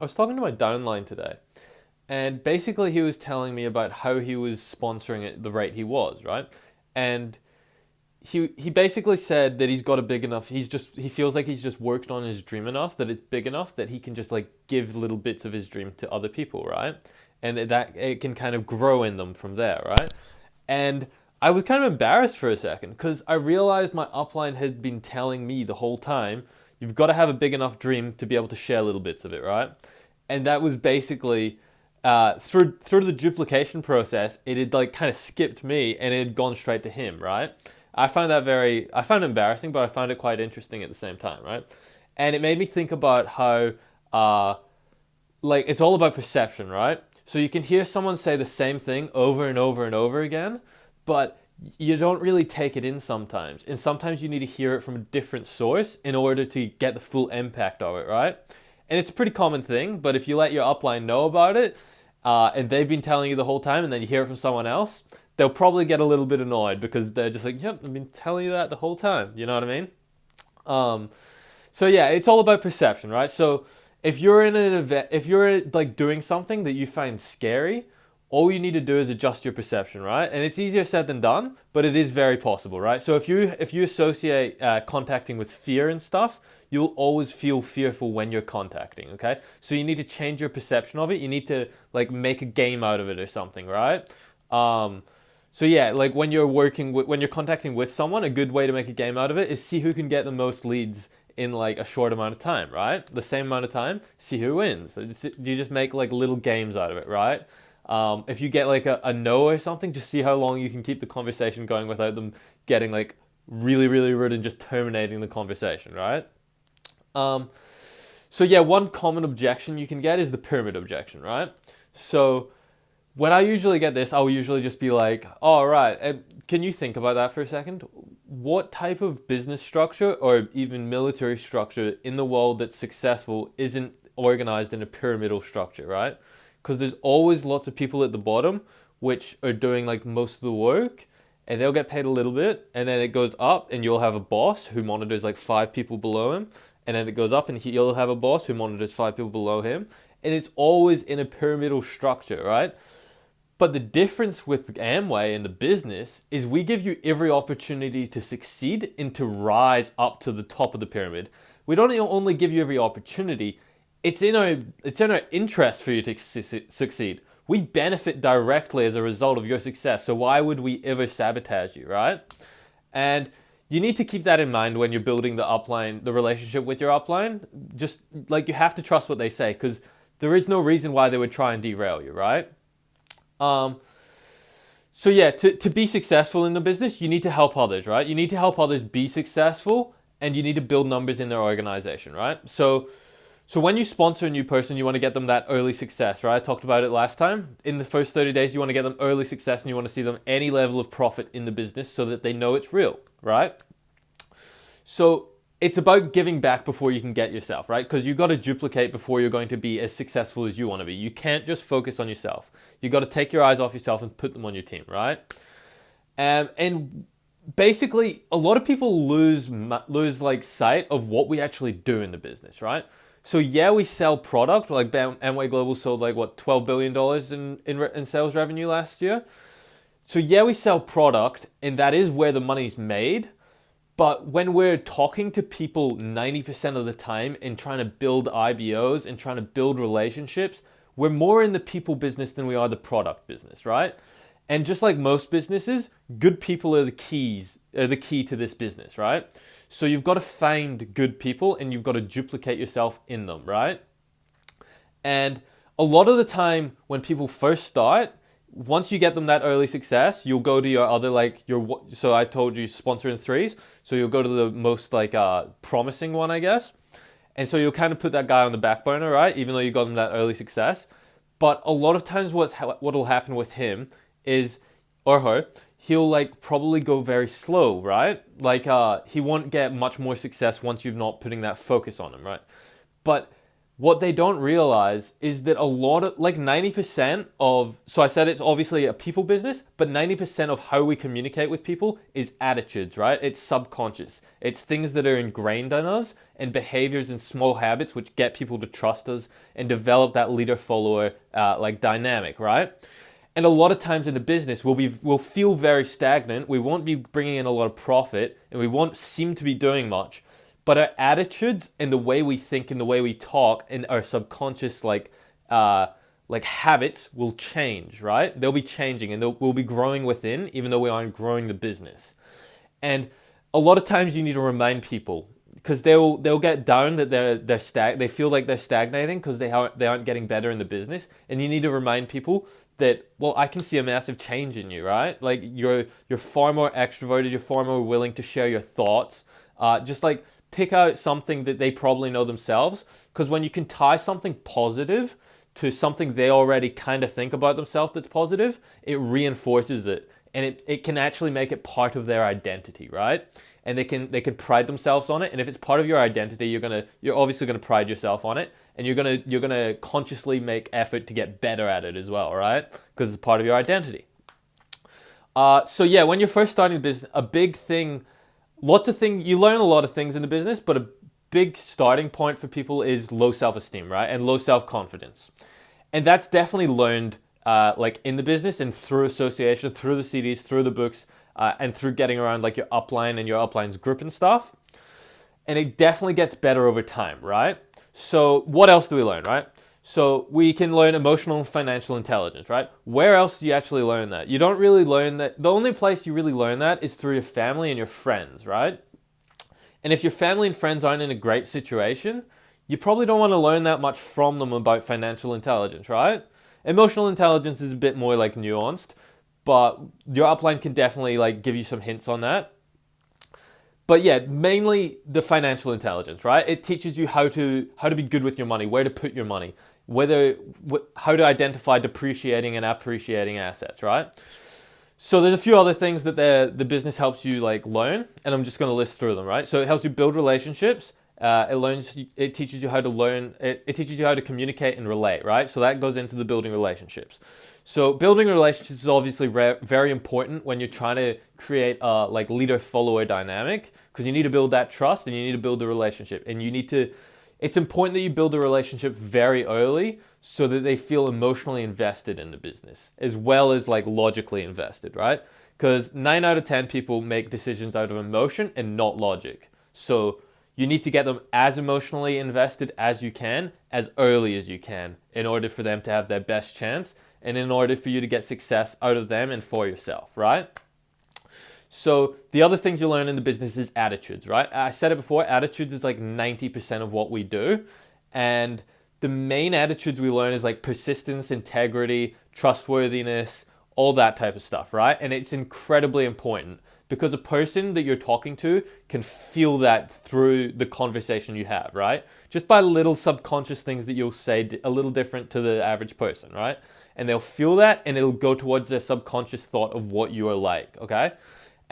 I was talking to my downline today, and basically he was telling me about how he was sponsoring at the rate he was, right? And he basically said that he's got a big enough. He feels like he's just worked on his dream enough that it's big enough that he can just like give little bits of his dream to other people, right? And that it can kind of grow in them from there, right? And I was kind of embarrassed for a second because I realized my upline had been telling me the whole time, you've got to have a big enough dream to be able to share little bits of it, right? And that was basically through the duplication process, it had like kind of skipped me and it had gone straight to him, right? I found it embarrassing, but I found it quite interesting at the same time, right? And it made me think about how uh, like it's all about perception, right? So you can hear someone say the same thing over and over and over again, but you don't really take it in sometimes. And sometimes you need to hear it from a different source in order to get the full impact of it, right? And it's a pretty common thing, but if you let your upline know about it, and they've been telling you the whole time, and then you hear it from someone else, they'll probably get a little bit annoyed because they're just like, "Yep, I've been telling you that the whole time." You know what I mean? Um, so yeah, it's all about perception, right? So if you're in an event, if you're like doing something that you find scary, all you need to do is adjust your perception, right? And it's easier said than done, but it is very possible, right? So if you associate contacting with fear and stuff, you'll always feel fearful when you're contacting, okay? So you need to change your perception of it. You need to like make a game out of it or something, right? Um, so yeah, like when you're contacting with someone, a good way to make a game out of it is see who can get the most leads in like a short amount of time, right? The same amount of time, see who wins. So you just make like little games out of it, right? If you get like a no or something, just see how long you can keep the conversation going without them getting like really, really rude and just terminating the conversation, right? Um, so yeah, one common objection you can get is the pyramid objection, right? So when I usually get this, I'll usually just be like, all right, can you think about that for a second? What type of business structure or even military structure in the world that's successful isn't organized in a pyramidal structure, right? Because there's always lots of people at the bottom which are doing like most of the work and they'll get paid a little bit and then it goes up and you'll have a boss who monitors like five people below him and then it goes up and he'll have a boss who monitors five people below him and it's always in a pyramidal structure, right? But the difference with Amway and the business is we give you every opportunity to succeed and to rise up to the top of the pyramid. We don't only give you every opportunity, it's in our interest for you to succeed. We benefit directly as a result of your success. So why would we ever sabotage you, right? And you need to keep that in mind when you're building the relationship with your upline. Just like you have to trust what they say because there is no reason why they would try and derail you, right? Um, so yeah, to be successful in the business, you need to help others, right? You need to help others be successful and you need to build numbers in their organization, right? So when you sponsor a new person, you want to get them that early success, right? I talked about it last time. In the first 30 days, you want to get them early success and you want to see them any level of profit in the business so that they know it's real, right? So it's about giving back before you can get yourself, right? Because you got to duplicate before you're going to be as successful as you want to be. You can't just focus on yourself. You got to take your eyes off yourself and put them on your team, right? And basically, a lot of people lose like sight of what we actually do in the business, right? So yeah, we sell product. Like Amway Global sold like what $12 billion in sales revenue last year. So yeah, we sell product, and that is where the money's made. But when we're talking to people 90% of the time and trying to build IBOs and trying to build relationships, we're more in the people business than we are the product business, right? And just like most businesses, good people are the key to this business, right? So you've got to find good people and you've got to duplicate yourself in them, right? And a lot of the time when people first start, once you get them that early success, you'll go to your other like your so I told you sponsor in threes. So you'll go to the most like promising one, I guess. And so you'll kind of put that guy on the back burner, right? Even though you got him that early success. But a lot of times what'll happen with him is or her, he'll like probably go very slow, right? Like he won't get much more success once you're not putting that focus on him, right? But what they don't realize is that a lot of, like 90% of, so I said it's obviously a people business, but 90% of how we communicate with people is attitudes, right? It's subconscious. It's things that are ingrained in us and behaviors and small habits which get people to trust us and develop that leader-follower like dynamic, right? And a lot of times in the business, we'll feel very stagnant. We won't be bringing in a lot of profit and we won't seem to be doing much. But our attitudes and the way we think and the way we talk and our subconscious like habits will change, right? They'll be changing and we'll be growing within, even though we aren't growing the business. And a lot of times you need to remind people because they'll get down that they feel like they're stagnating because they aren't getting better in the business, and you need to remind people that, well, I can see a massive change in you, right? Like you're far more extroverted, you're far more willing to share your thoughts. Just like pick out something that they probably know themselves, because when you can tie something positive to something they already kind of think about themselves that's positive, it reinforces it, and it can actually make it part of their identity, right? And they can pride themselves on it. And if it's part of your identity, you're obviously gonna pride yourself on it, and you're gonna consciously make effort to get better at it as well, right? Because it's part of your identity. So yeah, when you're first starting a business, a big thing, you learn a lot of things in the business, but a big starting point for people is low self-esteem, right? And low self-confidence. And that's definitely learned like in the business and through association, through the CDs, through the books, and through getting around like your upline and your upline's group and stuff. And it definitely gets better over time, right? So what else do we learn, right? So we can learn emotional and financial intelligence, right? Where else do you actually learn that? You don't really learn that. The only place you really learn that is through your family and your friends, right? And if your family and friends aren't in a great situation, you probably don't want to learn that much from them about financial intelligence, right? Emotional intelligence is a bit more like nuanced, but your upline can definitely like give you some hints on that. But yeah, mainly the financial intelligence, right? It teaches you how to be good with your money, where to put your money, how to identify depreciating and appreciating assets, right? So there's a few other things that the business helps you like learn, and I'm just going to list through them, right? So it helps you build relationships. It teaches you how to learn. It teaches you how to communicate and relate, right? So that goes into the building relationships. So building relationships is obviously very important when you're trying to create a like leader-follower dynamic, because you need to build that trust and you need to build the relationship, and it's important that you build the relationship very early so that they feel emotionally invested in the business as well as like logically invested, right? Because 9 out of 10 people make decisions out of emotion and not logic. So you need to get them as emotionally invested as you can, as early as you can, in order for them to have their best chance and in order for you to get success out of them and for yourself, right? So the other things you learn in the business is attitudes, right? I said it before, attitudes is like 90% of what we do. And the main attitudes we learn is like persistence, integrity, trustworthiness, all that type of stuff, right? And it's incredibly important because a person that you're talking to can feel that through the conversation you have, right? Just by little subconscious things that you'll say a little different to the average person, right? And they'll feel that and it'll go towards their subconscious thought of what you are like, okay?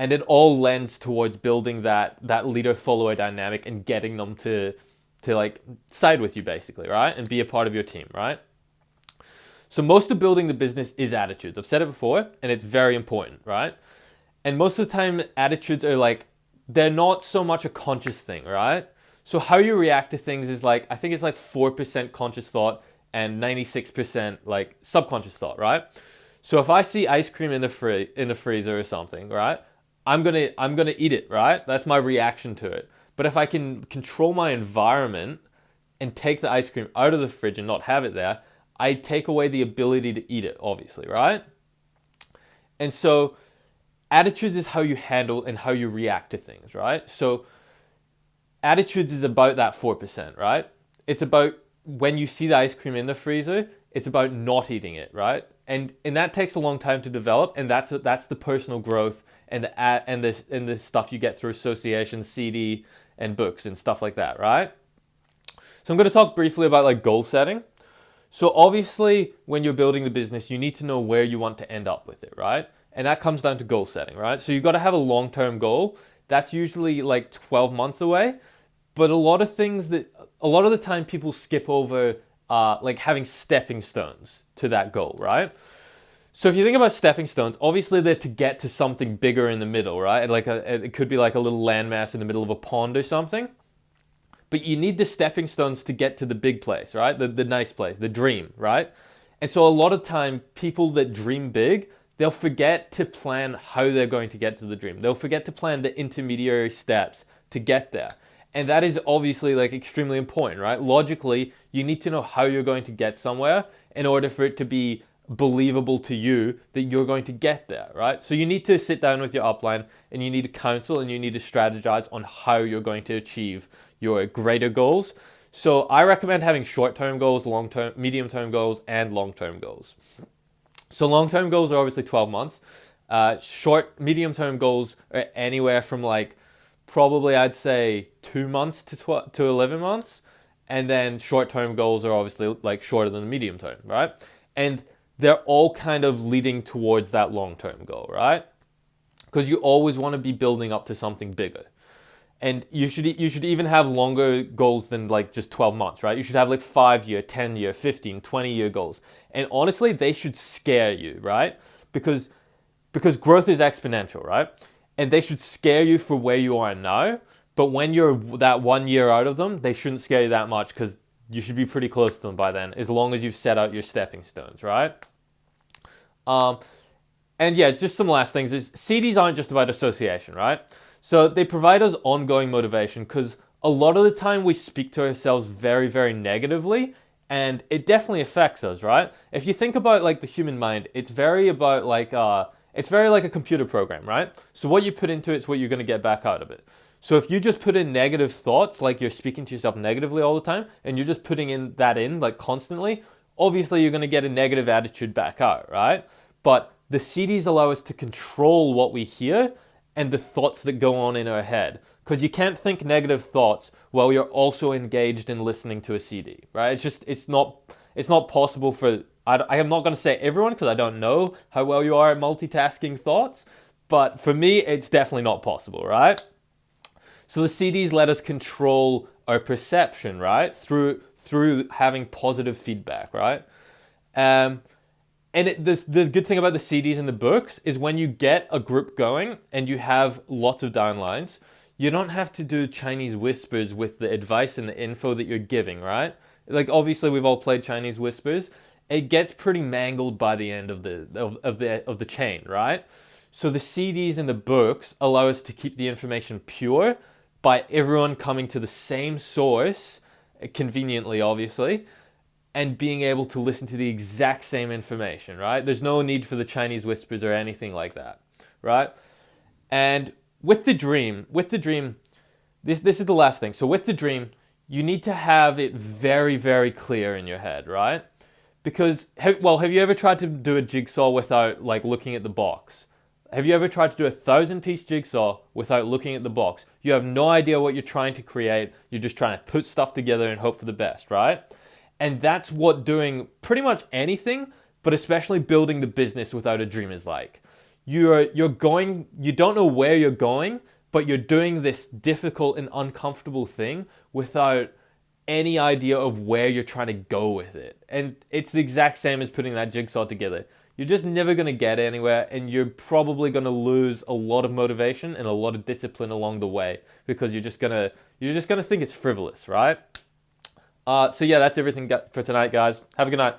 And it all lends towards building that leader-follower dynamic and getting them to like side with you basically, right? And be a part of your team, right? So most of building the business is attitudes. I've said it before, and it's very important, right? And most of the time, attitudes are like, they're not so much a conscious thing, right? So how you react to things is like, I think it's like 4% conscious thought and 96% like subconscious thought, right? So if I see ice cream in the freezer or something, right? I'm gonna eat it, right? That's my reaction to it. But if I can control my environment and take the ice cream out of the fridge and not have it there, I take away the ability to eat it, obviously, right? And so attitudes is how you handle and how you react to things, right? So attitudes is about that 4%, right? It's about when you see the ice cream in the freezer, it's about not eating it, right? And that takes a long time to develop, and that's the personal growth and the stuff you get through association, CD, and books and stuff like that, right? So I'm going to talk briefly about like goal setting. So obviously, when you're building the business, you need to know where you want to end up with it, right? And that comes down to goal setting, right? So you've got to have a long-term goal. That's usually like 12 months away. But a lot of the time people skip over like having stepping stones to that goal, right? So if you think about stepping stones, obviously they're to get to something bigger in the middle, right? Like it could be like a little landmass in the middle of a pond or something. But you need the stepping stones to get to the big place, right? The nice place, the dream, right? And so a lot of time, people that dream big, they'll forget to plan how they're going to get to the dream. They'll forget to plan the intermediary steps to get there. And that is obviously like extremely important, right? Logically, you need to know how you're going to get somewhere in order for it to be believable to you that you're going to get there, right? So you need to sit down with your upline and you need to counsel and you need to strategize on how you're going to achieve your greater goals. So I recommend having short-term goals, long-term, medium-term goals, and long-term goals. So long-term goals are obviously 12 months. Medium-term goals are anywhere from like probably I'd say 2 months to 11 months. And then short-term goals are obviously like shorter than the medium term, right? And they're all kind of leading towards that long-term goal, right? Because you always want to be building up to something bigger. And you should even have longer goals than like just 12 months, right? You should have like 5-year, 10-year, 15, 20-year goals. And honestly, they should scare you, right? Because growth is exponential, right? And they should scare you for where you are now. But when you're that 1 year out of them, they shouldn't scare you that much because you should be pretty close to them by then, as long as you've set out your stepping stones, right? And yeah, it's just some last things. CDs aren't just about association, right? So they provide us ongoing motivation because a lot of the time we speak to ourselves very, very negatively, and it definitely affects us, right? If you think about like the human mind, it's very about like it's very like a computer program, right? So what you put into it's what you're going to get back out of it. So if you just put in negative thoughts, like you're speaking to yourself negatively all the time, and you're just putting in like constantly, obviously you're going to get a negative attitude back out, right? But the CDs allow us to control what we hear and the thoughts that go on in our head. Because you can't think negative thoughts while you're also engaged in listening to a CD, right? It's not possible for, I am not going to say everyone because I don't know how well you are at multitasking thoughts, but for me, it's definitely not possible, right? So the CDs let us control our perception, right? Through having positive feedback, right? And the good thing about the CDs and the books is when you get a group going and you have lots of downlines, you don't have to do Chinese whispers with the advice and the info that you're giving, right? Like obviously we've all played Chinese whispers. It gets pretty mangled by the end of the chain, right? So the CDs and the books allow us to keep the information pure by everyone coming to the same source, conveniently obviously, and being able to listen to the exact same information, right? There's no need for the Chinese whispers or anything like that, right? And with the dream, this is the last thing. So with the dream, you need to have it very, very clear in your head, right? Because, have you ever tried to do a jigsaw without like looking at the box? Have you ever tried to do a 1,000-piece jigsaw without looking at the box? You have no idea what you're trying to create. You're just trying to put stuff together and hope for the best, right? And that's what doing pretty much anything, but especially building the business without a dream is like. You don't know where you're going, but you're doing this difficult and uncomfortable thing without any idea of where you're trying to go with it. And it's the exact same as putting that jigsaw together. You're just never going to get anywhere, and you're probably going to lose a lot of motivation and a lot of discipline along the way because you're just going to think it's frivolous, right? So yeah, that's everything for tonight, guys. Have a good night.